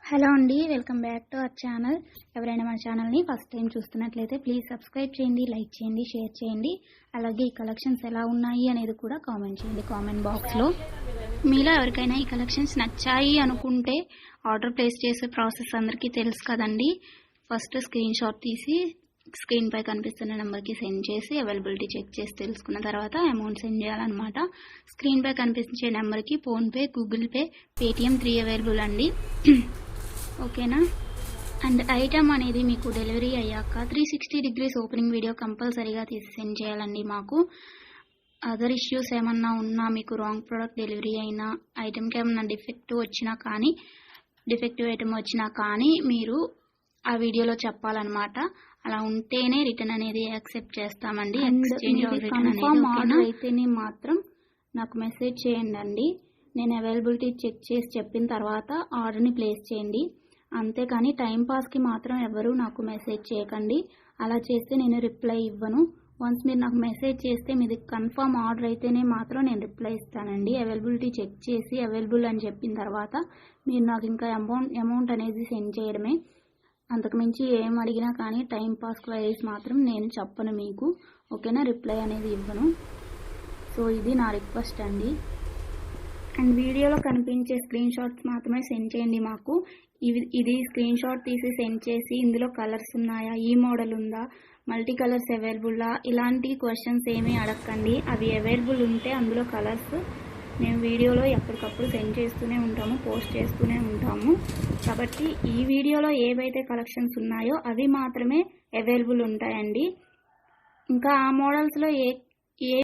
Hello అండి, welcome back to our channel. ఎవరైనా మన ఛానల్ని ఫస్ట్ టైం చూస్తున్నట్లయితే ప్లీజ్ సబ్స్క్రైబ్ చేయండి, లైక్ చేయండి, షేర్ చేయండి. అలాగే ఈ కలెక్షన్స్ ఎలా ఉన్నాయి అనేది కూడా కామెంట్ చేయండి కామెంట్ బాక్స్లో. మీలో ఎవరికైనా ఈ కలెక్షన్స్ నచ్చాయి అనుకుంటే ఆర్డర్ ప్లేస్ చేసే ప్రాసెస్ అందరికీ తెలుసు కదండి. ఫస్ట్ స్క్రీన్ షాట్ తీసి స్క్రీన్ పై కనిపిస్తున్న నెంబర్కి సెండ్ చేసి అవైలబిలిటీ చెక్ చేసి తెలుసుకున్న తర్వాత అమౌంట్ సెండ్ చేయాలన్నమాట. స్క్రీన్ పై కనిపించే నెంబర్కి PhonePe, Google pay, Paytm 3 available అండి. ఓకేనా. అండ్ ఐటమ్ అనేది మీకు డెలివరీ అయ్యాక 360 డిగ్రీస్ ఓపెనింగ్ వీడియో కంపల్సరీగా తీసి సెండ్ చేయాలండి. మాకు అదర్ ఇష్యూస్ ఏమన్నా ఉన్నా, మీకు రాంగ్ ప్రోడక్ట్ డెలివరీ అయినా, ఐటమ్కి ఏమన్నా డిఫెక్టివ్ ఐటమ్ వచ్చినా కానీ మీరు ఆ వీడియోలో చెప్పాలన్నమాట. అలా ఉంటేనే రిటర్న్ అనేది యాక్సెప్ట్ చేస్తామండి. కన్ఫర్మ్ ఆర్డర్ అయితేనే మాత్రం నాకు మెసేజ్ చేయండి అండి. నేను అవైలబిలిటీ చెక్ చేసి చెప్పిన తర్వాత ఆర్డర్ని ప్లేస్ చేయండి. అంతేకాని టైంపాస్కి మాత్రం ఎవరు నాకు మెసేజ్ చేయకండి. అలా చేస్తే నేను రిప్లై ఇవ్వను. వన్స్ మీరు నాకు మెసేజ్ చేస్తే మీది కన్ఫర్మ్ ఆర్డర్ అయితేనే మాత్రం నేను రిప్లై ఇస్తానండి. అవైలబిలిటీ చెక్ చేసి అవైలబుల్ అని చెప్పిన తర్వాత మీరు నాకు ఇంకా అమౌంట్ అనేది సెండ్ చేయడమే. అంతకుమించి ఏం అడిగినా కానీ టైంపాస్ క్వైరీస్ మాత్రం నేను చెప్పను మీకు. ఓకేనా, రిప్లై అనేది ఇవ్వను. సో ఇది నా రిక్వెస్ట్ అండి. అండ్ వీడియోలో కనిపించే స్క్రీన్ షాట్స్ మాత్రమే సెండ్ చేయండి మాకు. ఇది స్క్రీన్ షాట్ తీసి సెండ్ చేసి ఇందులో కలర్స్ ఉన్నాయా, ఈ మోడల్ ఉందా, మల్టీ కలర్స్ అవైలబుల్లా, ఇలాంటి క్వశ్చన్స్ ఏమీ అడగండి. అవి అవైలబుల్ ఉంటే అందులో కలర్స్ మేము వీడియోలో ఎప్పటికప్పుడు సెండ్ చేస్తూనే ఉంటాము, పోస్ట్ చేస్తూనే ఉంటాము. కాబట్టి ఈ వీడియోలో ఏవైతే కలెక్షన్స్ ఉన్నాయో అవి మాత్రమే అవైలబుల్ ఉంటాయండి. ఇంకా ఆ మోడల్స్లో ఏ